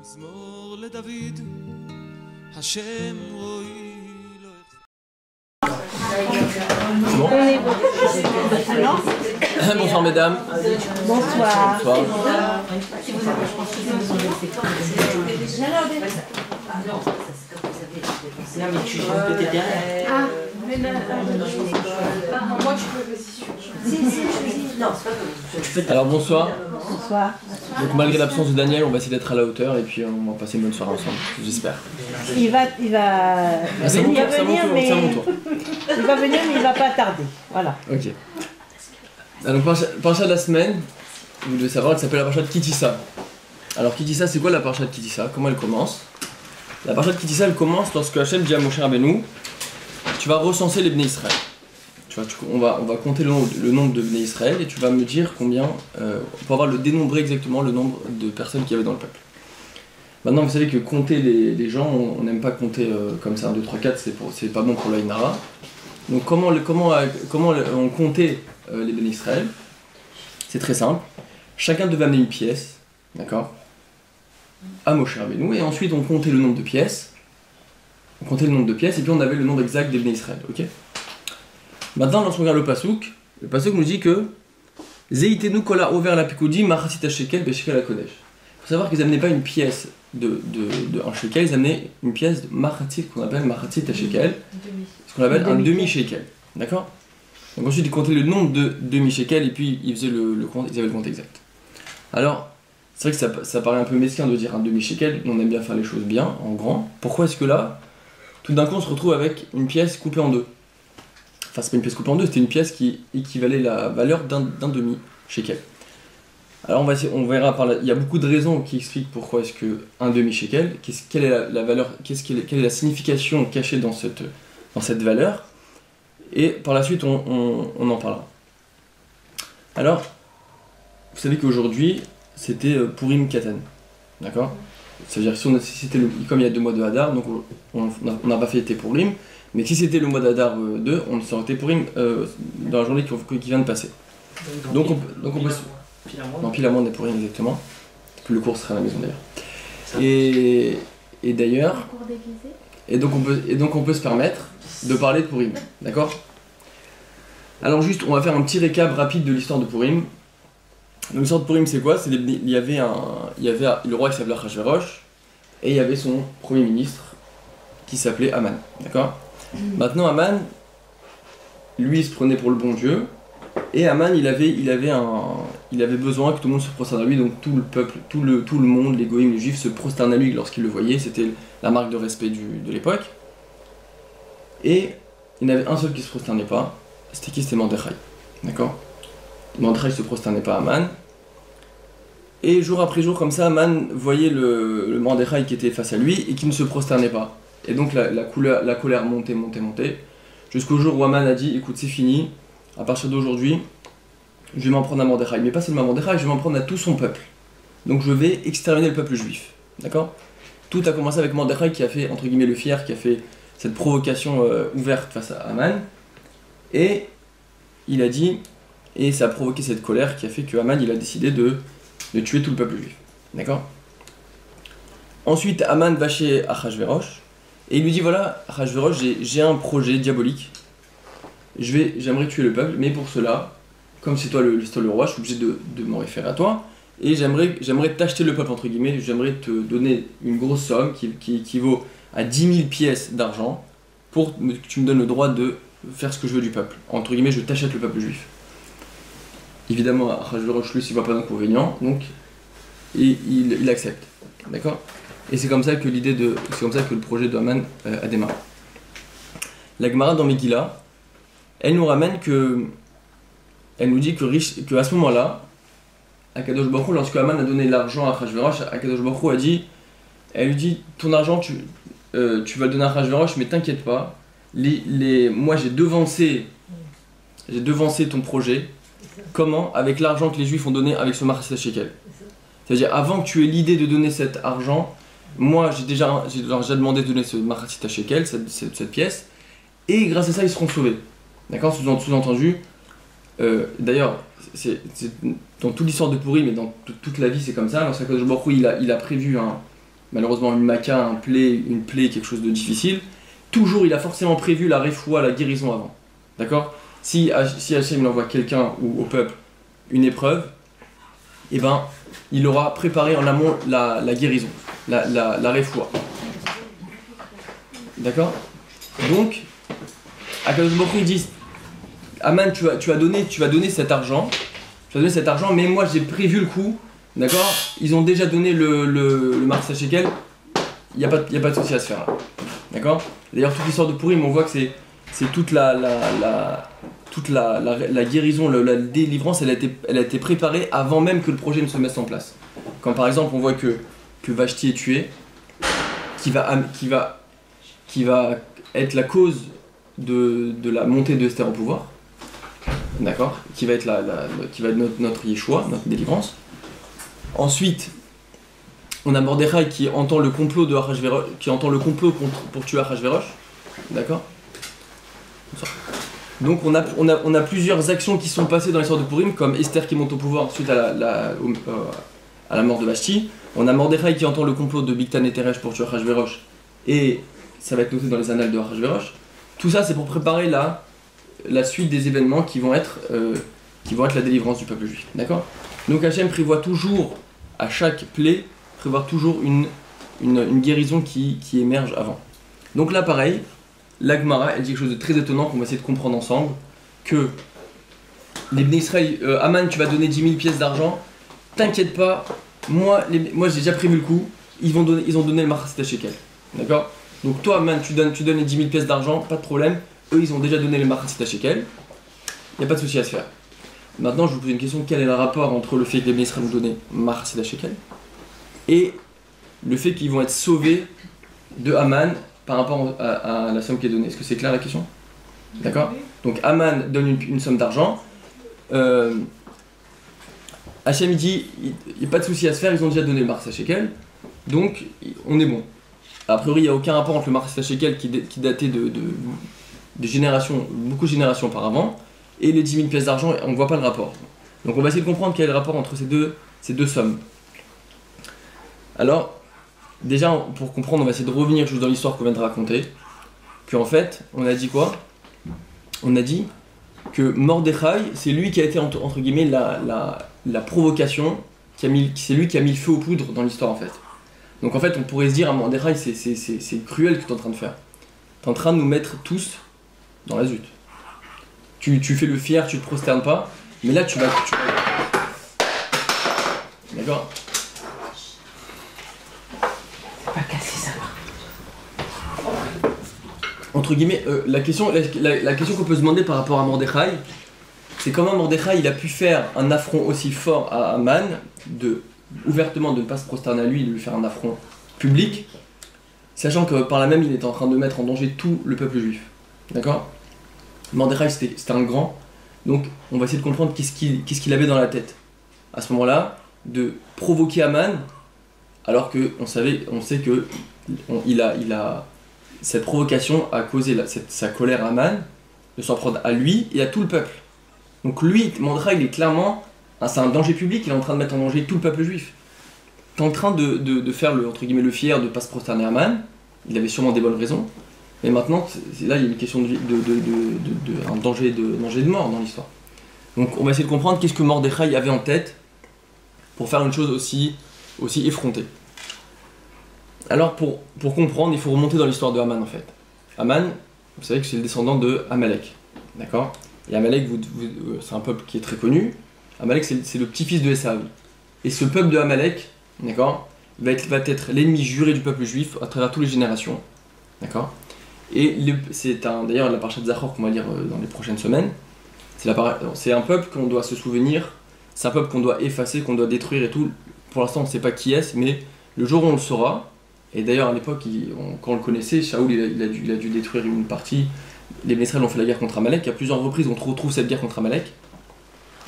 מזמור לדוד, השם רואי לא יחסר. Bonsoir mesdames. Bonsoir. Bonsoir. Non mais tu joues peut-être derrière. Ah, mais là, moi tu peux position. Si, non, c'est pas Alors bonsoir. Bonsoir. Donc malgré l'absence de Daniel, on va essayer d'être à la hauteur et puis on va passer une bonne soirée ensemble, j'espère. Il va C'est mon tour, mais c'est à mon tour. il va venir mais il va pas tarder. Voilà. Ok. Alors parasha de la semaine, vous devez savoir, elle s'appelle la parasha de Kitissa. Alors Kitissa, c'est quoi la parasha de Kitissa? Comment elle commence? La parasha de Kitissa, elle commence lorsque Hachem dit à Moshe Rabbeinu, tu vas recenser les Bnei Israël. Tu vois, on va compter le nombre de Bnei Israël et tu vas me dire combien, pour avoir dénombrer exactement le nombre de personnes qu'il y avait dans le peuple. Maintenant, vous savez que compter les gens, on n'aime pas compter comme ça, 1, 2, 3, 4, c'est pas bon pour l'Aïnara. Donc comment on comptait les Bnei Israël? C'est très simple. Chacun devait amener une pièce, d'accord, à Moshe Rabbeinu, et ensuite on comptait le nombre de pièces. On comptait le nombre de pièces, et puis on avait le nombre exact des Bnei Israël, ok? Maintenant, lorsqu'on regarde le Passouk nous dit que Zeitenu kola over la pikoudi machatzit shekel beshekel hakodesh. Il faut savoir qu'ils n'amenaient pas une pièce de 1 shekel, ils amenaient une pièce de machatzit qu'on appelle machatzit shekel, ce qu'on appelle un demi-shekel, d'accord? Donc ensuite ils comptaient le nombre de demi-shekel et puis ils faisaient le compte, ils avaient le compte exact. Alors, c'est vrai que ça paraît un peu mesquin de dire un demi-shekel, on aime bien faire les choses bien, en grand. Pourquoi est-ce que là, tout d'un coup on se retrouve avec une pièce coupée en deux? Enfin, c'est pas une pièce coupée en deux, c'était une pièce qui équivalait la valeur d'un demi-shekel. Alors on verra par là, il y a beaucoup de raisons qui expliquent pourquoi est-ce que un demi-shekel, quelle est la valeur, quelle est la signification cachée dans cette valeur, et par la suite on en parlera. Alors, vous savez qu'aujourd'hui, c'était Purim Katan, d'accord? C'est-à-dire que si c'était comme il y a 2 mois de Hadar, donc on n'a pas fêté Purim, mais si c'était le mois d'Adar 2, on serait été Purim dans la journée qui vient de passer. Donc on peut non, pile à moins des Purim exactement. Le cours sera à la maison d'ailleurs. Et d'ailleurs, et donc on peut se permettre de parler de Purim, d'accord? Alors juste, on va faire un petit récap rapide de l'histoire de Purim. Donc l'histoire de Purim c'est quoi? Il y avait le roi qui s'appelait Achashverosh et il y avait son premier ministre qui s'appelait Haman, d'accord? Maintenant Haman, lui il se prenait pour le bon Dieu, et Haman il avait besoin que tout le monde se prosterne à lui, donc tout le peuple, tout le monde, les goïms, les juifs se prosternent à lui lorsqu'ils le voyaient, c'était la marque de respect de l'époque. Et il y en avait un seul qui se prosternait pas, c'était qui? C'était Mordechai, d'accord? Mordechai se prosternait pas à Haman, et jour après jour comme ça, Haman voyait le Mordechai qui était face à lui et qui ne se prosternait pas. Et donc la colère montait, jusqu'au jour où Haman a dit, écoute c'est fini, à partir d'aujourd'hui, je vais m'en prendre à Mordechai, mais pas seulement à Mordechai, je vais m'en prendre à tout son peuple. Donc je vais exterminer le peuple juif, d'accord? Tout a commencé avec Mordechai qui a fait, entre guillemets, le fier, qui a fait cette provocation ouverte face à Haman, et il a dit, et ça a provoqué cette colère qui a fait que Haman il a décidé de tuer tout le peuple juif, d'accord? Ensuite Haman va chez Achashverosh, et il lui dit voilà, Achashverosh, j'ai un projet diabolique. J'aimerais tuer le peuple, mais pour cela, comme c'est toi le roi, je suis obligé de m'en référer à toi. Et j'aimerais t'acheter le peuple, entre guillemets, j'aimerais te donner une grosse somme qui équivaut à 10 000 pièces d'argent pour que tu me donnes le droit de faire ce que je veux du peuple. Entre guillemets, je t'achète le peuple juif. Évidemment, Achashverosh, lui, s'il voit pas d'inconvénient, donc il accepte. D'accord? Et c'est comme ça que le projet de Haman a démarré. La Gemara dans Megillah, elle nous ramène elle nous dit que à ce moment-là, Akadosh Baruch Hu, lorsque Haman a donné l'argent à Achashverosh, Akadosh Baruch Hu elle lui dit ton argent tu vas le donner à Achashverosh, mais t'inquiète pas, moi j'ai devancé ton projet. Comment? Avec l'argent que les Juifs ont donné avec ce Machatzit shekel. C'est-à-dire avant que tu aies l'idée de donner cet argent, moi j'ai déjà demandé de donner ce Machatzit shekel, cette pièce, et grâce à ça ils seront sauvés. D'accord? Sous-entendu, d'ailleurs, c'est dans toute l'histoire de Purim et dans toute la vie c'est comme ça, lorsqu'Akadosh Baruch Hu il a prévu malheureusement une maca, une plaie, quelque chose de difficile, toujours il a forcément prévu la refoua, la guérison avant. D'accord? Si Hachem il envoie quelqu'un ou au peuple une épreuve, eh ben, il aura préparé en amont la guérison, la refoua. D'accord? Donc, Akadosh Baruch Hu, il dit, Aman, tu vas donner cet argent, mais moi j'ai prévu le coup, d'accord? Ils ont déjà donné le Mars Shekel, il n'y a pas de souci à se faire là. D'accord? D'ailleurs, toute l'histoire de Purim, on voit que c'est toute la guérison, la délivrance, elle a été préparée avant même que le projet ne se mette en place. Quand par exemple on voit que Vashti est tué, qui va être la cause de la montée de Esther au pouvoir, d'accord, qui va être notre Yeshua, notre délivrance. Ensuite, on a Mordechai qui entend le complot de Ahashverosh, pour tuer Ahashverosh, d'accord. Donc on a plusieurs actions qui sont passées dans l'histoire de Purim, comme Esther qui monte au pouvoir suite à la mort de Vashti. On a Mordechai qui entend le complot de Bigtan et Teresh pour tuer Ahashverosh, et ça va être noté dans les annales de Ahashverosh. Tout ça, c'est pour préparer la suite des événements qui vont être la délivrance du peuple juif. D'accord? Donc Hachem prévoit toujours, à chaque plaie, une guérison qui émerge avant. Donc là, pareil, la Gemara, elle dit quelque chose de très étonnant qu'on va essayer de comprendre ensemble, que les Bnei Israël, Aman, tu vas donner 10 000 pièces d'argent, t'inquiète pas, moi j'ai déjà prévu le coup, ils ont donné le Machasset Shekel. D'accord? Donc toi, Aman, tu donnes les 10 000 pièces d'argent, pas de problème. Eux, ils ont déjà donné le Machasset Shekel. Il n'y a pas de souci à se faire. Maintenant, je vous pose une question. Quel est le rapport entre le fait que les Bnei Israël ont donné Machasset Shekel et le fait qu'ils vont être sauvés de Aman par rapport à la somme qui est donnée? Est-ce que c'est clair la question? D'accord? Donc Aman donne une somme d'argent. Hachem il dit, il n'y a pas de souci à se faire, ils ont déjà donné le Machasset Shekel. Donc on est bon. A priori, il n'y a aucun rapport entre le Machasset Shekel qui datait de générations, beaucoup de générations auparavant, et les 10 000 pièces d'argent, on ne voit pas le rapport. Donc on va essayer de comprendre quel est le rapport entre ces deux sommes. Alors, déjà, pour comprendre, on va essayer de revenir juste dans l'histoire qu'on vient de raconter. Puis en fait, on a dit quoi? On a dit que Mordechai, c'est lui qui a été, entre guillemets, la provocation, c'est lui qui a mis le feu aux poudres dans l'histoire en fait. Donc en fait, on pourrait se dire à Mordechai, c'est cruel ce que tu es en train de faire. Tu es en train de nous mettre tous dans la zut. Tu fais le fier, tu te prosternes pas, mais là tu vas... D'accord? Pas casser ça. Entre guillemets, la question qu'on peut se demander par rapport à Mordechai, c'est comment Mordechai il a pu faire un affront aussi fort à Aman, ouvertement de ne pas se prosterner à lui, de lui faire un affront public, sachant que par là même il était en train de mettre en danger tout le peuple juif. D'accord? Mordechai c'était un grand, donc on va essayer de comprendre qu'est-ce qu'il avait dans la tête à ce moment-là, de provoquer Aman, alors que on sait que cette provocation a causé sa colère à Aman, de s'en prendre à lui et à tout le peuple. Donc lui, Mordechai, il est clairement, c'est un danger public, il est en train de mettre en danger tout le peuple juif. Il est en train de faire entre guillemets, le fier, de ne pas se prosterner à Aman, il avait sûrement des bonnes raisons, mais maintenant, là, il y a une question un danger de mort dans l'histoire. Donc on va essayer de comprendre qu'est-ce que Mordechai avait en tête pour faire une chose aussi effrontée. Alors pour comprendre, il faut remonter dans l'histoire de Aman en fait. Aman, vous savez que c'est le descendant de Amalek, d'accord? Et Amalek, c'est un peuple qui est très connu. Amalek, c'est le petit-fils de Esav. Et ce peuple de Amalek, d'accord, va être l'ennemi juré du peuple juif à travers toutes les générations, d'accord? Et d'ailleurs la parasha de Zachor qu'on va lire dans les prochaines semaines. C'est un peuple qu'on doit se souvenir, c'est un peuple qu'on doit effacer, qu'on doit détruire et tout. Pour l'instant, on ne sait pas qui est, mais le jour où on le saura, et d'ailleurs à l'époque, quand on le connaissait, Shaoul il a dû détruire une partie. Les Bnei Israël ont fait la guerre contre Amalek, à plusieurs reprises on retrouve cette guerre contre Amalek,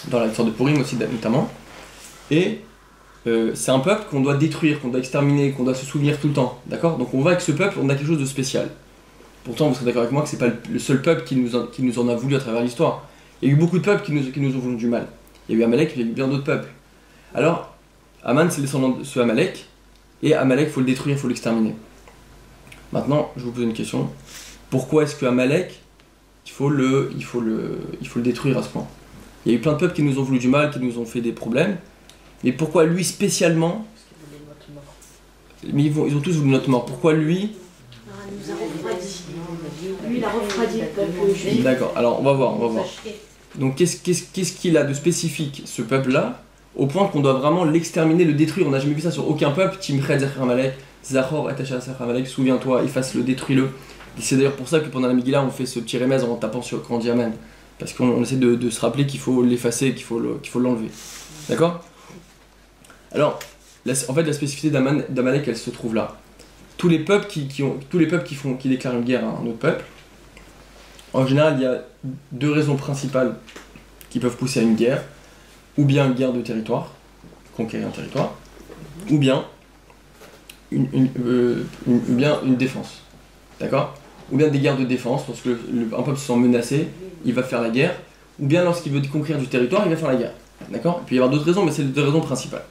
dans l'histoire de Purim aussi notamment. Et c'est un peuple qu'on doit détruire, qu'on doit exterminer, qu'on doit se souvenir tout le temps, d'accord? Donc on voit avec ce peuple, on a quelque chose de spécial. Pourtant, vous serez d'accord avec moi que c'est pas le seul peuple qui nous en a voulu à travers l'histoire. Il y a eu beaucoup de peuples qui nous ont voulu du mal. Il y a eu Amalek, il y a eu bien d'autres peuples. Alors, Aman, c'est le descendant de ce Amalek, et Amalek, il faut le détruire, il faut l'exterminer. Maintenant, je vous pose une question. Pourquoi est-ce que Amalek, il faut le détruire à ce point? Il y a eu plein de peuples qui nous ont voulu du mal, qui nous ont fait des problèmes, mais pourquoi lui spécialement? Mais ils ont tous voulu notre mort. Pourquoi lui? Il nous a refroidi. Lui, il a refroidi le peuple juif. D'accord, alors on va voir. Donc qu'est-ce qu'il a de spécifique, ce peuple-là, au point qu'on doit vraiment l'exterminer, le détruire? On n'a jamais vu ça sur aucun peuple. Timched Zachar Amalek, Zachor Atacha Zachar Amalek, souviens-toi, efface-le, détruis-le. Et c'est d'ailleurs pour ça que pendant la Megillah, on fait ce petit remèze en tapant sur quand on dit Amen. Parce qu'on essaie de se rappeler qu'il faut l'effacer, qu'il faut l'enlever. D'accord? Alors, en fait, la spécificité d'Amalek, elle se trouve là. Tous les peuples qui déclarent une guerre à un autre peuple, en général, il y a deux raisons principales qui peuvent pousser à une guerre. Ou bien une guerre de territoire, conquérir un territoire, ou bien une défense. D'accord? Ou bien des guerres de défense, lorsque un peuple se sent menacé, il va faire la guerre, ou bien lorsqu'il veut conquérir du territoire, il va faire la guerre. D'accord? Il peut y avoir d'autres raisons, mais c'est les deux raisons principales.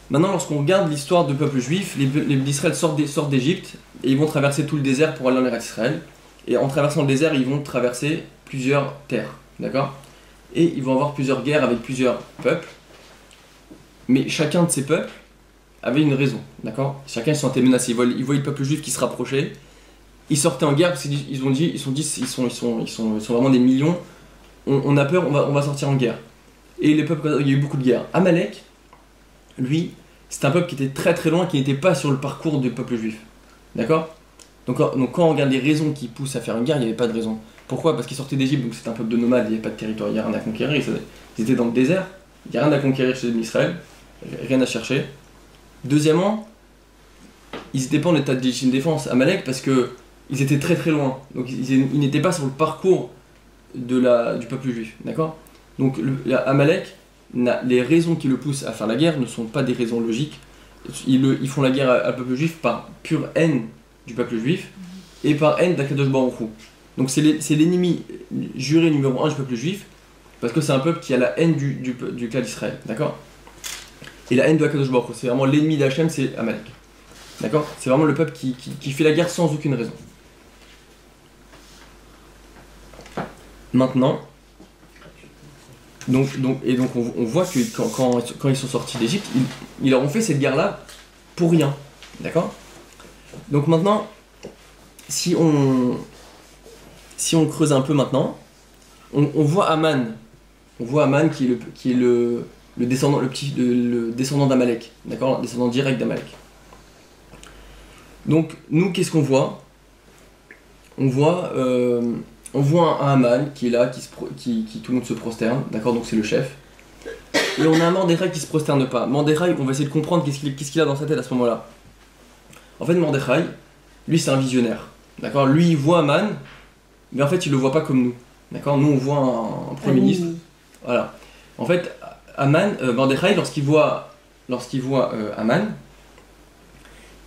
Maintenant, lorsqu'on regarde l'histoire du peuple juif, les d'Israël sortent d'Égypte, et ils vont traverser tout le désert pour aller en Eretz Israël. Et en traversant le désert, ils vont traverser plusieurs terres. D'accord? Et ils vont avoir plusieurs guerres avec plusieurs peuples, mais chacun de ces peuples avait une raison, d'accord? Chacun se sentait menacé, ils voyaient le peuple juif qui se rapprochait, ils sortaient en guerre parce qu'ils sont vraiment des millions, on a peur, on va sortir en guerre. Et les peuples, il y a eu beaucoup de guerres. Amalek, lui, c'est un peuple qui était très très loin, qui n'était pas sur le parcours du peuple juif, d'accord? Donc quand on regarde les raisons qui poussent à faire une guerre, il n'y avait pas de raison. Pourquoi? Parce qu'ils sortaient d'Égypte, donc c'était un peuple de nomades, il n'y avait pas de territoire, il n'y a rien à conquérir, ils étaient dans le désert, il n'y a rien à conquérir chez Israël, rien à chercher. Deuxièmement, ils n'étaient pas en état de légitime défense, Amalek, parce qu'ils étaient très très loin, donc ils n'étaient pas sur le parcours du peuple juif, d'accord? Donc Amalek, les raisons qui le poussent à faire la guerre ne sont pas des raisons logiques, ils font la guerre au peuple juif par pure haine du peuple juif, et par haine d'Akadosh Baruch Hu. Donc c'est l'ennemi juré numéro 1 du peuple juif, parce que c'est un peuple qui a la haine du clan d'Israël, d'accord? Et la haine de Akadosh Baruch Hu, c'est vraiment l'ennemi d'Hachem, c'est Amalek. D'accord? C'est vraiment le peuple qui fait la guerre sans aucune raison. Maintenant, donc on voit que quand ils sont sortis d'Égypte, ils leur ont fait cette guerre-là pour rien, d'accord? Donc maintenant, si on creuse un peu maintenant, on voit Aman. On voit Aman qui est le descendant d'Amalek, d'accord, le descendant direct d'Amalek. Donc nous, qu'est-ce qu'on voit? On voit un Aman qui est là, qui tout le monde se prosterne, d'accord, donc c'est le chef. Et on a un Mordechai qui se prosterne pas. Mordechai, on va essayer de comprendre qu'est-ce qu'il a dans sa tête à ce moment-là. En fait, Mordechai, lui, c'est un visionnaire, d'accord. Lui, il voit Aman, mais en fait, il le voit pas comme nous, d'accord. Nous, on voit un premier ministre, voilà. En fait, Mordechai, lorsqu'il voit Aman,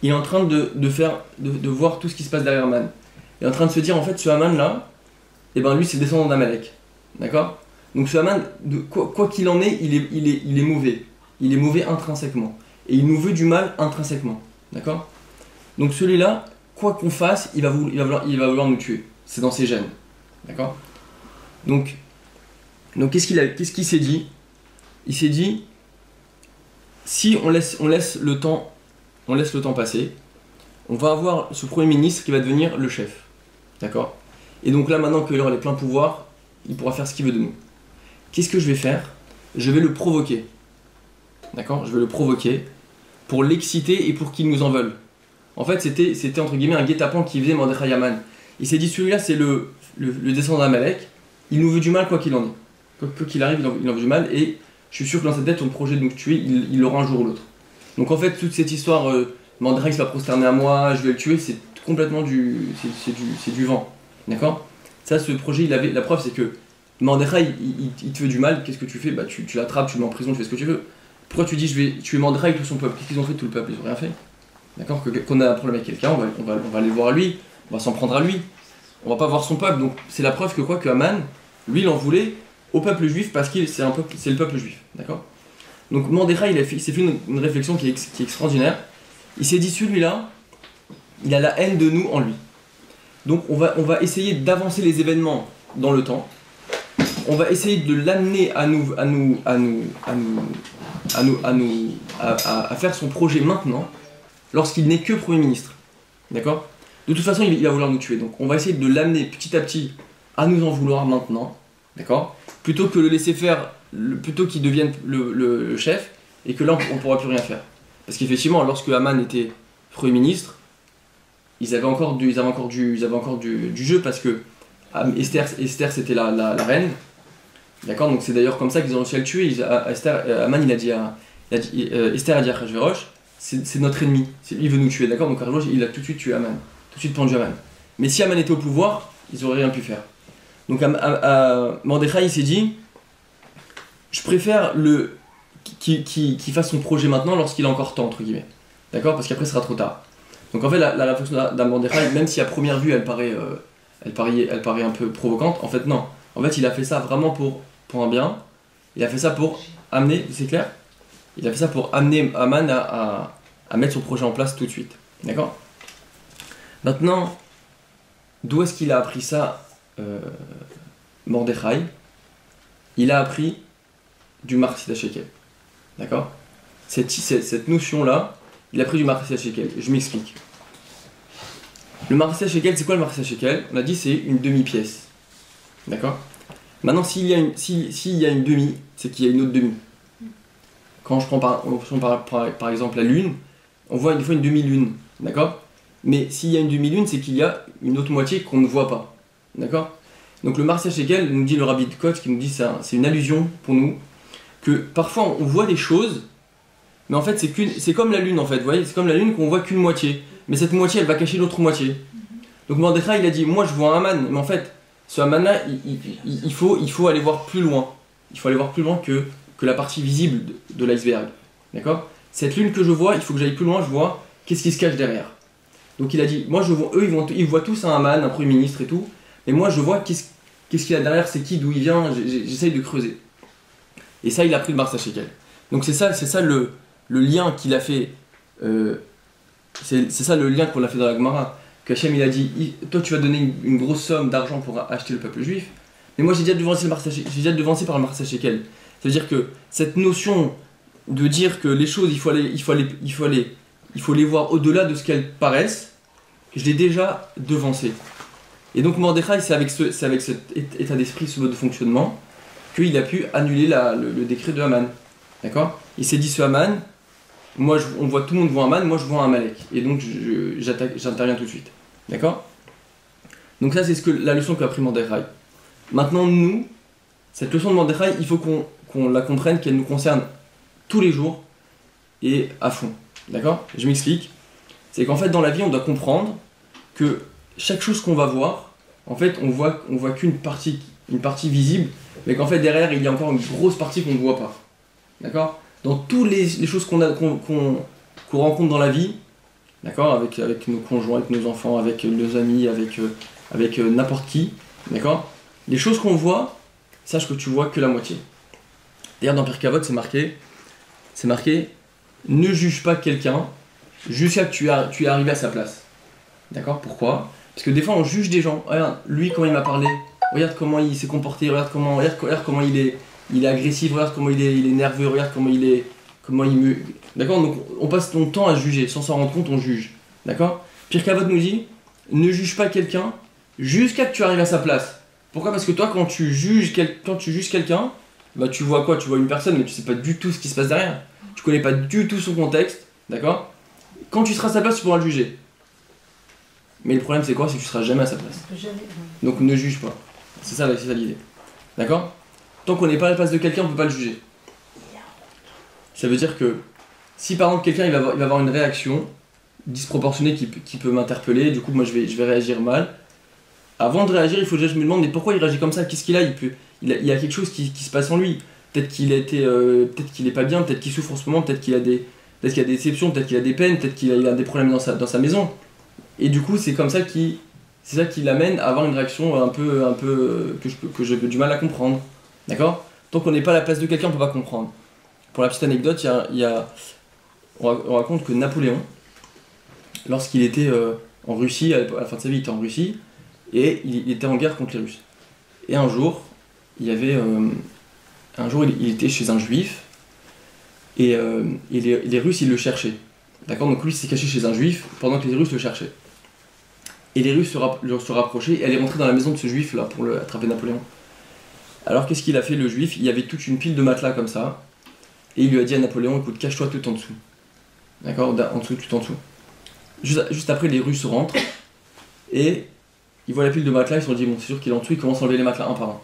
il est en train de voir tout ce qui se passe derrière Aman. Il est en train de se dire, en fait, ce Aman là, et ben lui, c'est le descendant d'Amalek, d'accord. Donc ce Aman, quoi qu'il en est, il est mauvais. Il est mauvais intrinsèquement. Et il nous veut du mal intrinsèquement, d'accord. Donc celui-là, quoi qu'on fasse, il va vouloir nous tuer. C'est dans ses gènes, d'accord. Donc qu'est-ce qu'il s'est dit? Il s'est dit, si on laisse le temps passer, on va avoir ce premier ministre qui va devenir le chef, d'accord. Et donc là, maintenant qu'il aura les pleins pouvoirs, il pourra faire ce qu'il veut de nous. Qu'est-ce que je vais faire? Je vais le provoquer, d'accord. Je vais le provoquer pour l'exciter et pour qu'il nous en veuille. En fait, c'était entre guillemets un guet-apens qui faisait Mordechai Aman. Il s'est dit, celui-là, c'est le descendant d'Amalek, il nous veut du mal quoi qu'il en est. Quoi qu'il arrive, il en veut du mal, et je suis sûr que dans sa tête, son projet de nous tuer, il l'aura un jour ou l'autre. Donc en fait, toute cette histoire, Mordechai va prosterner à moi, je vais le tuer, c'est complètement du vent. D'accord? Ça, ce projet, la preuve, c'est que Mordechai, il te veut du mal, qu'est-ce que tu fais? Bah, tu l'attrapes, tu le mets en prison, tu fais ce que tu veux. Pourquoi tu dis, je vais tuer Mordechai et tout son peuple? Qu'est-ce qu'ils ont fait tout le peuple? Ils ont rien fait. D'accord? Qu'on a un problème avec quelqu'un, on va aller voir à lui, on va s'en prendre à lui. On va pas voir son peuple, donc c'est la preuve que Aman, lui, il en voulait au peuple juif parce que c'est le peuple juif, d'accord. Donc Mordechai, il s'est fait une réflexion qui est extraordinaire. Il s'est dit celui-là, il a la haine de nous en lui. Donc on va essayer d'avancer les événements dans le temps. On va essayer de l'amener à faire son projet maintenant, lorsqu'il n'est que Premier ministre. D'accord? De toute façon, il va vouloir nous tuer. Donc on va essayer de l'amener petit à petit à nous en vouloir maintenant. D'accord? Plutôt que le laisser faire, plutôt qu'il devienne le chef, et que là on ne pourra plus rien faire. Parce qu'effectivement, lorsque Haman était Premier ministre, ils avaient encore du jeu, parce que Esther c'était la reine. D'accord? Donc c'est d'ailleurs comme ça qu'ils ont réussi à le tuer. Haman Esther a dit à Achashverosh, c'est notre ennemi, il veut nous tuer. D'accord? Donc Achashverosh il a tout de suite tué Haman, tout de suite pendu Haman. Mais si Haman était au pouvoir, ils auraient rien pu faire. Donc Mordechai il s'est dit, je préfère qu'il fasse son projet maintenant lorsqu'il a encore temps, entre guillemets. D'accord? Parce qu'après ce sera trop tard. Donc en fait la réflexion d'Mordechai, même si à première vue elle paraît un peu provocante, en fait non. En fait il a fait ça vraiment pour un bien. Il a fait ça pour amener, c'est clair? Il a fait ça pour amener Haman à mettre son projet en place tout de suite. D'accord? Maintenant, d'où est-ce qu'il a appris ça, Mordechai? Il a appris du Marchet Shekel. D'accord? Cette notion-là, il a pris du Marchet Shekel. Je m'explique. Le Marchet Shekel, c'est quoi le Marchet Shekel? On a dit c'est une demi-pièce. D'accord? Maintenant, s'il y a une demi, c'est qu'il y a une autre demi. Quand je prends par exemple la lune, on voit des fois une demi-lune. D'accord? Mais s'il y a une demi-lune, c'est qu'il y a une autre moitié qu'on ne voit pas. D'accord? Donc le Marchet Shekel, nous dit le Rabbi de Kotz, qui nous dit ça, c'est une allusion pour nous, que parfois on voit des choses, mais en fait c'est comme la lune en fait, vous voyez, c'est comme la lune qu'on voit qu'une moitié, mais cette moitié elle va cacher l'autre moitié. Donc Mordechai il a dit, moi je vois un Haman, mais en fait ce Haman là il faut aller voir plus loin, il faut aller voir plus loin que la partie visible de l'iceberg. D'accord? Cette lune que je vois, il faut que j'aille plus loin, je vois qu'est-ce qui se cache derrière. Donc il a dit, moi je vois, eux ils voient tous un Haman, un Premier ministre et tout, mais moi je vois qu'est-ce qu'il y a derrière, c'est qui, d'où il vient, j'essaye de creuser. Et ça il a pris le Marchet Shekel. Donc c'est ça le lien qu'il a fait, c'est ça le lien qu'on a fait dans la Gemara, qu'Hachem il a dit, toi tu vas donner une grosse somme d'argent pour acheter le peuple juif, mais moi j'ai déjà devancé par le Marchet Shekel. Ça veut dire que cette notion de dire que les choses il faut les voir au-delà de ce qu'elles paraissent, je l'ai déjà devancé. Et donc Mordechai, c'est avec cet état d'esprit, ce mode de fonctionnement, qu'il a pu annuler le décret de Haman. D'accord? Il s'est dit, ce Haman, tout le monde voit Haman, moi je vois un Amalek. Et donc j'interviens tout de suite. D'accord? Donc ça c'est la leçon qu'a appris Mordechai. Maintenant nous, cette leçon de Mordechai, il faut qu'on la comprenne, qu'elle nous concerne tous les jours et à fond. D'accord? Je m'explique. C'est qu'en fait dans la vie on doit comprendre que chaque chose qu'on va voir, en fait on voit qu'une partie visible, mais qu'en fait derrière il y a encore une grosse partie qu'on ne voit pas. D'accord? Dans toutes les choses qu'on rencontre dans la vie, d'accord, avec nos conjoints, avec nos enfants, avec nos amis, avec n'importe qui, d'accord, les choses qu'on voit, sache que tu vois que la moitié. D'ailleurs dans Pirkei Avot c'est marqué ne juge pas quelqu'un jusqu'à que tu es arrivé à sa place. D'accord? Pourquoi? Parce que des fois on juge des gens. Regarde, lui comment il m'a parlé, regarde comment il s'est comporté, regarde comment il est agressif, regarde comment il est nerveux, regarde comment il me... D'accord? Donc on passe ton temps à juger, sans s'en rendre compte on juge. D'accord? Pirkei Avot nous dit, ne juge pas quelqu'un jusqu'à que tu arrives à sa place. Pourquoi? Parce que toi quand tu juges quelqu'un, bah tu vois quoi? Tu vois une personne mais tu sais pas du tout ce qui se passe derrière. Tu connais pas du tout son contexte. D'accord? Quand tu seras à sa place tu pourras le juger. Mais le problème c'est quoi? C'est que tu seras jamais à sa place. Donc ne juge pas. C'est ça l'idée. D'accord? Tant qu'on n'est pas à la place de quelqu'un, on peut pas le juger. Ça veut dire que si par exemple quelqu'un il va avoir une réaction disproportionnée qui peut m'interpeller, du coup moi je vais réagir mal. Avant de réagir, il faut déjà je me demande mais pourquoi il réagit comme ça? Qu'est-ce qu'il a? Il y a quelque chose qui se passe en lui. Peut-être qu'il est pas bien, peut-être qu'il souffre en ce moment, peut-être qu'il y a des déceptions, peut-être qu'il a des peines, peut-être qu'il a des problèmes dans sa maison. Et du coup c'est ça qui l'amène à avoir une réaction un peu que j'ai du mal à comprendre. D'accord? Tant qu'on n'est pas à la place de quelqu'un, on peut pas comprendre. Pour la petite anecdote, on raconte que Napoléon, lorsqu'il était en Russie, à la fin de sa vie, il était en Russie, et il était en guerre contre les Russes. Et un jour, il était chez un juif, et les Russes, ils le cherchaient. D'accord? Donc lui, il s'est caché chez un juif pendant que les Russes le cherchaient. Et les Russes se rapprochaient et allaient rentrer dans la maison de ce juif-là pour attraper Napoléon. Alors qu'est-ce qu'il a fait, le juif? Il y avait toute une pile de matelas comme ça, et il lui a dit à Napoléon, écoute, cache-toi tout en dessous. D'accord? En dessous, tout en dessous. Juste après, les Russes rentrent, et ils voient la pile de matelas, ils se sont dit, bon, c'est sûr qu'il est en dessous, ils commencent à enlever les matelas un par un.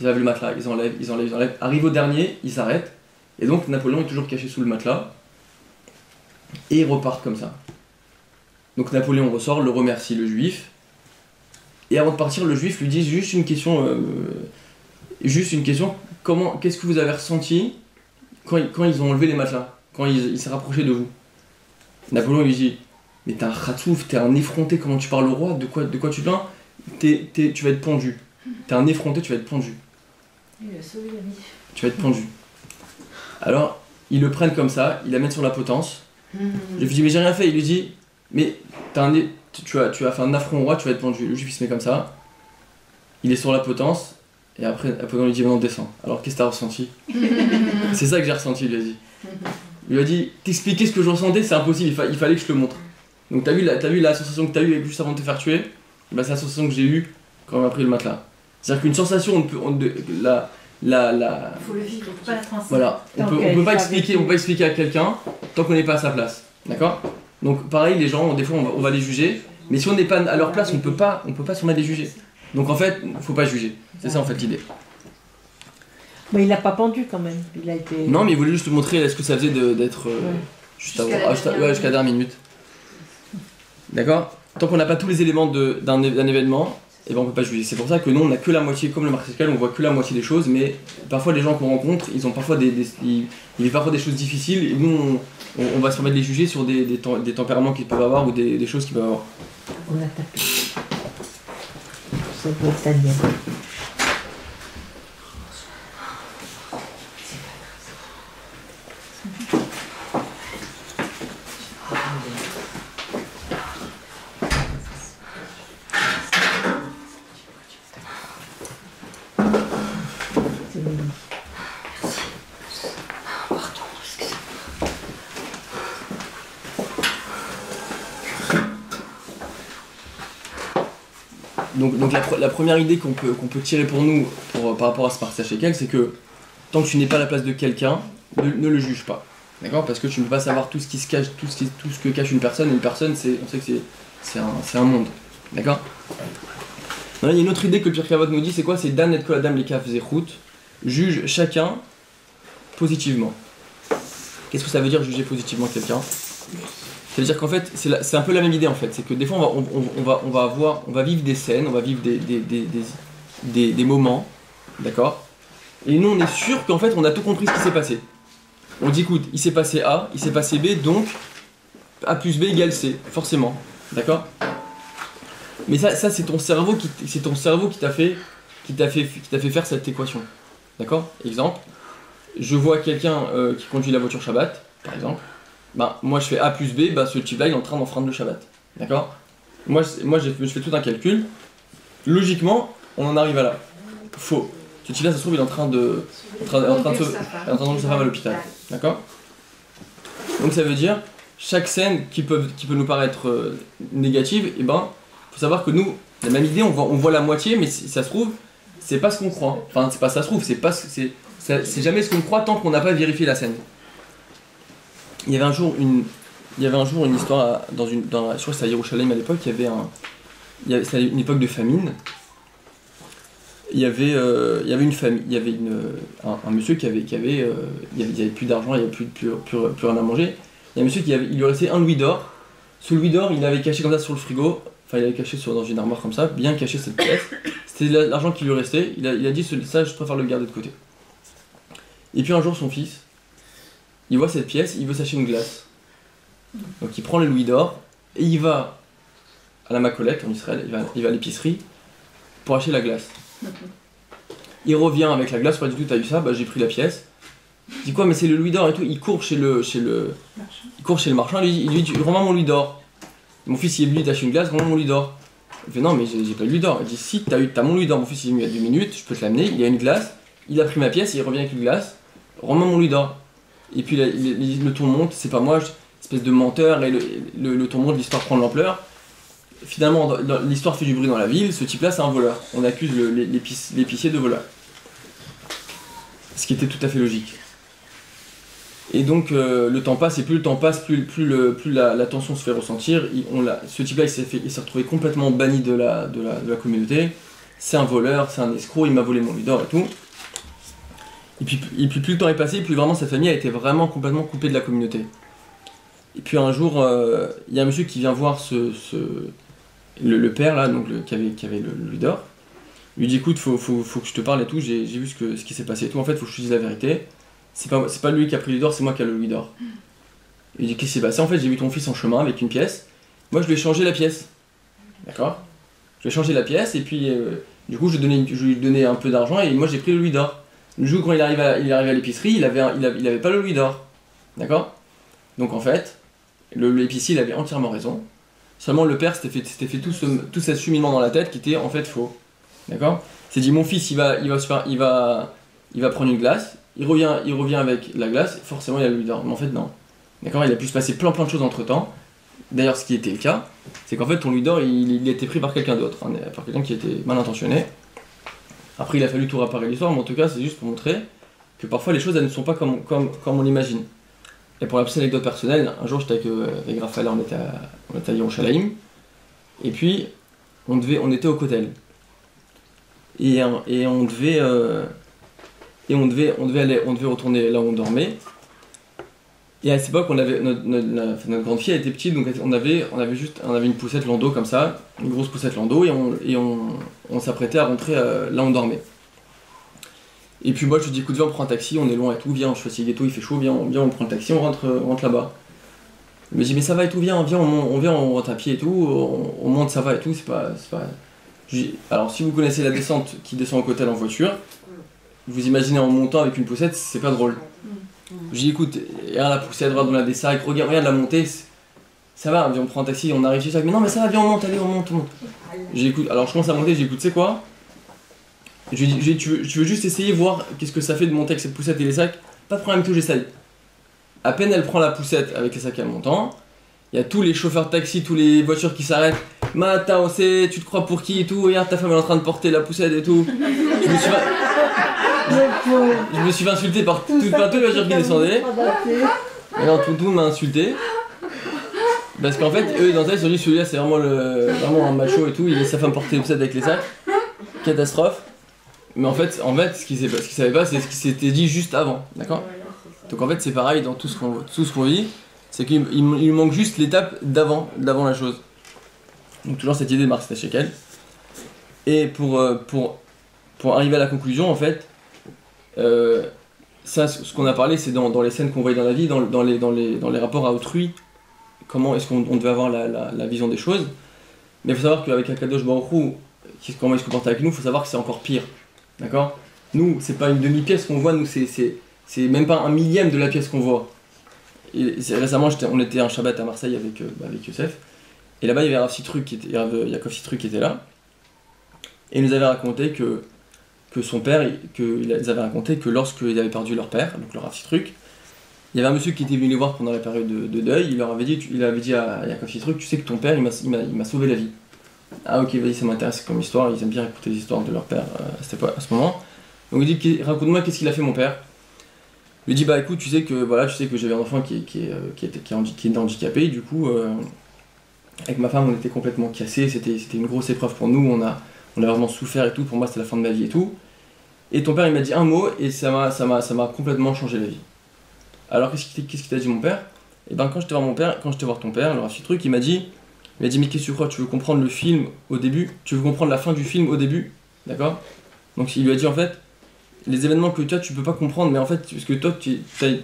Ils enlèvent le matelas, ils enlèvent. Arrivent au dernier, ils s'arrêtent, et donc Napoléon est toujours caché sous le matelas, et ils repartent comme ça. Donc Napoléon ressort, le remercie, le juif, et avant de partir, le juif lui dit juste une question, qu'est-ce que vous avez ressenti quand ils ont enlevé les matelas, quand il s'est rapproché de vous? Napoléon lui dit, mais t'es un khatsouf, t'es un effronté, comment tu parles au roi, de quoi tu plains? Tu vas être pendu. T'es un effronté, tu vas être pendu. Il a sauvé la vie. Tu vas être pendu. Alors, ils le prennent comme ça, ils la mettent sur la potence. Je lui dis, mais j'ai rien fait. Il lui dit, mais tu as fait un affront au roi, tu vas être pendu. Le juif il se met comme ça, il est sur la potence, et après Napoléon lui dit, maintenant descends. Alors, qu'est-ce que t'as ressenti? C'est ça que j'ai ressenti, il lui a dit. Il lui a dit, t'expliquer ce que je ressentais, c'est impossible, il fallait que je te le montre. Donc t'as vu la sensation que t'as eue juste avant de te faire tuer? Bah, c'est la sensation que j'ai eue quand on m'a pris le matelas. C'est-à-dire qu'une sensation, Il faut le vivre, pas la transmettre. voilà, on peut pas expliquer à quelqu'un tant qu'on n'est pas à sa place. D'accord? Donc pareil, les gens, des fois on va les juger, mais si on n'est pas à leur place, on peut pas se mettre à les juger. Donc en fait, faut pas juger. C'est ça en fait l'idée. Mais il l'a pas pendu quand même. Il a été. Non, mais il voulait juste te montrer ce que ça faisait d'être jusqu'à la dernière minute. D'accord? Tant qu'on n'a pas tous les éléments d'un événement, et ben on peut pas juger. C'est pour ça que nous on n'a que la moitié, comme le marxisme, on voit que la moitié des choses, mais parfois les gens qu'on rencontre, ils ont parfois il y a parfois des choses difficiles, et nous on va se permettre de les juger sur des tempéraments qu'ils peuvent avoir ou des choses qu'ils peuvent avoir. On a tapé. Ça doit être italien. Donc la première idée qu'on peut tirer pour nous par rapport à ce partage Shekel, c'est que tant que tu n'es pas à la place de quelqu'un, ne le juge pas. D'accord? Parce que tu ne peux pas savoir tout ce qui se cache, tout ce que cache une personne, et une personne, on sait que c'est un monde. D'accord? Il y a une autre idée que le Pirkei Avot nous dit, c'est quoi? C'est Dan et Kol Adam Lekaf Zechut, juge chacun positivement. Qu'est-ce que ça veut dire juger positivement quelqu'un? C'est-à-dire qu'en fait, c'est un peu la même idée en fait, c'est que des fois on va vivre des scènes, on va vivre des moments, d'accord? Et nous on est sûr qu'en fait on a tout compris ce qui s'est passé. On dit écoute, il s'est passé A, il s'est passé B, donc A plus B égale C, forcément, d'accord? Mais ça c'est ton cerveau qui t'a fait faire cette équation, d'accord? Exemple, je vois quelqu'un qui conduit la voiture Shabbat, par exemple. Bah, moi je fais A plus B, bah ce type là il est en train d'enfreindre le Shabbat. D'accord? Moi je fais tout un calcul. Logiquement, on en arrive à là. Faux. Ce type là, ça se trouve, il est en train de conduire sa femme à l'hôpital. D'accord? Donc ça veut dire, chaque scène qui peut nous paraître négative, et ben, faut savoir que nous, la même idée, on voit la moitié, mais si ça se trouve, c'est pas ce qu'on croit. Enfin, c'est pas ça se trouve, c'est jamais ce qu'on croit tant qu'on n'a pas vérifié la scène. Il y avait un jour une histoire je crois que c'était à Yerushalayim à l'époque, c'était une époque de famine. Il y avait une famille, il y avait un monsieur qui avait il y avait plus d'argent, il n'y avait plus rien à manger. Il y a un monsieur il lui restait un louis d'or. Ce louis d'or, il l'avait caché comme ça sur le frigo, enfin il l'avait caché dans une armoire comme ça, bien caché cette pièce. C'était l'argent qui lui restait, il a dit ça je préfère le garder de côté. Et puis un jour son fils, il voit cette pièce, il veut s'acheter une glace. Donc il prend le louis d'or et il va à la Macolette en Israël, il va à l'épicerie pour acheter la glace. Il revient avec la glace, pas du tout, t'as eu ça, bah j'ai pris la pièce. Il dit quoi, mais c'est le louis d'or et tout, il court chez le marchand, il lui dit rends-moi mon louis d'or. Mon fils il est venu, il a acheté une glace, rends-moi mon louis d'or. Il fait non mais j'ai pas de louis d'or. Il dit si t'as mon louis d'or, mon fils il est venu il y a 2 minutes, je peux te l'amener, il y a une glace, il a pris ma pièce, il revient avec une glace, rends-moi mon louis d'or. Et puis le ton monte, c'est pas moi, espèce de menteur, et le ton monte, l'histoire prend de l'ampleur. Finalement l'histoire fait du bruit dans la ville, ce type là c'est un voleur. On accuse l'épicier de voleur. Ce qui était tout à fait logique. Et donc le temps passe, et plus le temps passe, plus la tension se fait ressentir. Ce type-là, il s'est retrouvé complètement banni de la communauté. C'est un voleur, c'est un escroc, il m'a volé mon louis d'or et tout. Et puis plus le temps est passé, plus vraiment sa famille a été vraiment complètement coupée de la communauté. Et puis un jour, il y a un monsieur qui vient voir le père là, donc qui avait le louis d'or. Il lui dit écoute, faut que je te parle et tout, j'ai vu ce qui s'est passé et tout, en fait faut que je te dise la vérité. C'est pas lui qui a pris le louis d'or, c'est moi qui ai le louis d'or. Il dit qu'est-ce qui s'est passé? En fait j'ai vu ton fils en chemin avec une pièce, moi je lui ai changé la pièce. D'accord? Je lui ai changé la pièce et puis du coup je lui ai donné un peu d'argent et moi j'ai pris le louis d'or. Le jour quand il arrive à l'épicerie, il avait pas le louis d'or. D'accord? Donc en fait, l'épicier il avait entièrement raison. Seulement le père s'était fait tout ce cheminement dans la tête qui était en fait faux. D'accord? Il s'est dit mon fils il va prendre une glace, il revient avec la glace, forcément il a le louis d'or. Mais en fait non. D'accord? Il a pu se passer plein de choses entre temps. D'ailleurs ce qui était le cas, c'est qu'en fait ton louis d'or il a été pris par quelqu'un d'autre, hein, par quelqu'un qui était mal intentionné. Après il a fallu tout réparer l'histoire, mais en tout cas c'est juste pour montrer que parfois les choses elles ne sont pas comme on l'imagine. Et pour la petite anecdote personnelle, un jour j'étais avec Raphaël, on était à Yerushalayim, et puis on était au Kotel. Et on devait retourner là où on dormait. Et à cette époque, notre grande fille elle était petite, donc on avait une poussette landau comme ça, une grosse poussette landau, et on s'apprêtait à rentrer là où on dormait. Et puis moi je lui dis écoute viens on prend un taxi, on est loin et tout, viens, je suis fatigué et tout, il fait chaud, viens on prend le taxi, on rentre là-bas. Il me dit mais ça va et tout, viens on rentre à pied et tout, on monte, ça va et tout, c'est pas... Alors si vous connaissez la descente qui descend au Kotel en voiture, vous imaginez en montant avec une poussette, c'est pas drôle. Je dis écoute, regarde la poussette, regarde dans la descente, regarde la montée, ça va, viens on prend un taxi, on arrive chez ça, mais non mais ça va, viens on monte, allez on monte. J'écoute, alors je commence à monter, j'écoute c'est quoi? Je lui dis tu veux juste essayer voir qu'est-ce que ça fait de monter avec cette poussette et les sacs? Pas de problème tout, j'essaye. À peine elle prend la poussette avec les sacs à montant, il y a tous les chauffeurs de taxi, tous les voitures qui s'arrêtent. Mata, on sait, tu te crois pour qui et tout, regarde ta femme elle est en train de porter la poussette et tout. Je me suis fait insulter par toutes les voitures qui descendaient. Et alors tout m'a insulté. Parce qu'en fait, eux dans ça ils se sont dit celui-là c'est vraiment un macho et tout, il laisse sa femme porter la poussette avec les sacs. Catastrophe. Mais en fait ce qu'ils savaient pas c'est ce qui s'était dit juste avant, d'accord? Donc en fait c'est pareil dans tout ce qu'on vit, c'est qu'il manque juste l'étape d'avant la chose. Donc toujours cette idée de Marc Shekel. Et pour arriver à la conclusion en fait, ça ce qu'on a parlé c'est dans les scènes qu'on voit dans la vie, dans les rapports à autrui, comment est-ce qu'on devait avoir la vision des choses. Mais il faut savoir qu'avec Akadosh Baruch Hu, comment il se comporte avec nous, il faut savoir que c'est encore pire. D'accord? Nous, c'est pas une demi-pièce qu'on voit, nous c'est même pas un millième de la pièce qu'on voit. Et récemment, on était un Shabbat à Marseille avec Youssef, et là-bas il y avait Yaakov Citruc qui était là, et il nous avait raconté que son père, ils avaient raconté que lorsqu'ils avaient perdu leur père, donc le Rav Citruc, il y avait un monsieur qui était venu les voir pendant la période de deuil, il avait dit à Yaakov Citruc, tu sais que ton père il m'a sauvé la vie. Ah ok, vas-y, ça m'intéresse comme histoire, ils aiment bien écouter les histoires de leur père à ce moment. Donc il dit, raconte-moi qu'est-ce qu'il a fait mon père. Il lui dit, bah écoute, tu sais que j'avais un enfant qui était handicapé, du coup, avec ma femme on était complètement cassés, c'était une grosse épreuve pour nous, on a vraiment souffert et tout, pour moi c'était la fin de ma vie et tout. Et ton père il m'a dit un mot et ça m'a complètement changé la vie. Alors qu'est-ce qu'il t'a dit mon père? Et ben quand j'étais voir ton père, le Rav Citruc, il m'a dit mais mais qu'est-ce que tu crois? Tu veux comprendre le film au début? Tu veux comprendre la fin du film au début? D'accord? Donc il lui a dit en fait, les événements que tu peux pas comprendre, mais en fait, parce que toi,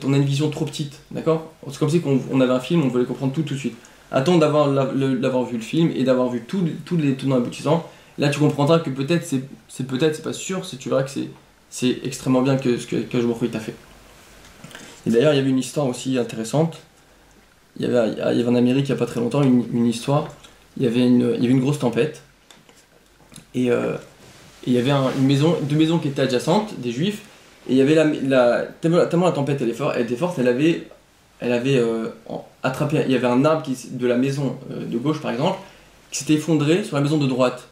t'en as une vision trop petite, d'accord? C'est comme si on avait un film, on voulait comprendre tout de suite. Attends d'avoir vu le film et d'avoir vu tous les tenants aboutissants. Là, tu comprendras que peut-être, c'est pas sûr, tu verras que c'est extrêmement bien que ce que je t'a fait. Et d'ailleurs, il y avait une histoire aussi intéressante. il y avait en Amérique il n'y a pas très longtemps une histoire. Il y avait une grosse tempête. Et il y avait deux maisons qui étaient adjacentes, des juifs. Et il y avait tellement la tempête elle était forte, elle avait attrapé. Il y avait un arbre de la maison de gauche par exemple, qui s'était effondré sur la maison de droite.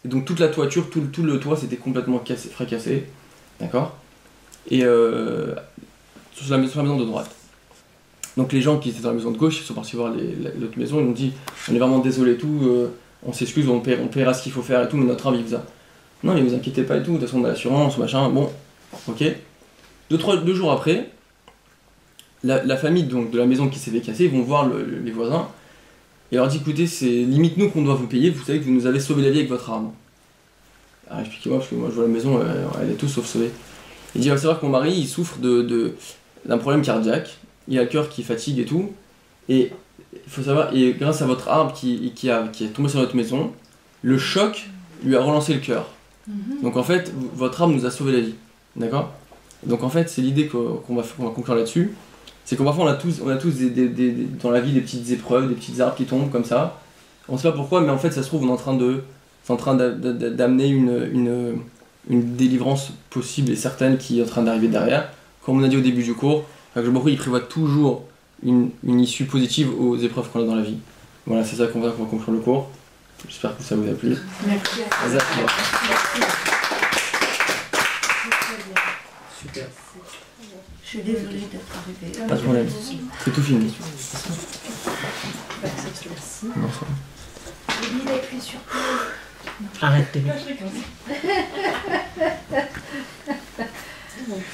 Et donc toute la toiture, tout le toit s'était complètement fracassé. D'accord. Et sur la maison de droite. Donc les gens qui étaient dans la maison de gauche, ils sont partis voir l'autre maison, ils ont dit on est vraiment désolé et tout, on s'excuse, on paiera ce qu'il faut faire et tout, mais notre arbre il vous a. Non, mais vous inquiétez pas et tout, de toute façon on a l'assurance, machin, bon, ok. Deux jours après, la famille donc, de la maison qui s'est fait casser, ils vont voir les voisins et leur dit écoutez, c'est limite nous qu'on doit vous payer, vous savez que vous nous avez sauvé la vie avec votre arbre. Alors expliquez-moi, parce que moi je vois la maison, elle est tout sauf sauvée. Il dit il va savoir que mon mari il souffre d'un problème cardiaque, il a le cœur qui fatigue et tout, et il faut savoir, et grâce à votre arbre qui est tombé sur notre maison, le choc lui a relancé le cœur. Donc en fait, votre arbre nous a sauvé la vie, d'accord? Donc en fait, c'est l'idée qu'on va conclure là-dessus, c'est qu'on parfois on a tous dans la vie des petites épreuves, des petites arbres qui tombent comme ça, on sait pas pourquoi, mais en fait ça se trouve on est en train d'amener une délivrance possible et certaine qui est en train d'arriver derrière. Comme on a dit au début du cours, il prévoit toujours une issue positive aux épreuves qu'on a dans la vie. Voilà, c'est ça qu'on va conclure le cours. J'espère que ça vous a plu. Merci. Super. Je suis désolée d'être arrivée. Pas de problème. C'est tout fini. Merci. Non, ça va. Il appuie sur Arrête de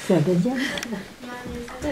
C'est un gardien. quoi.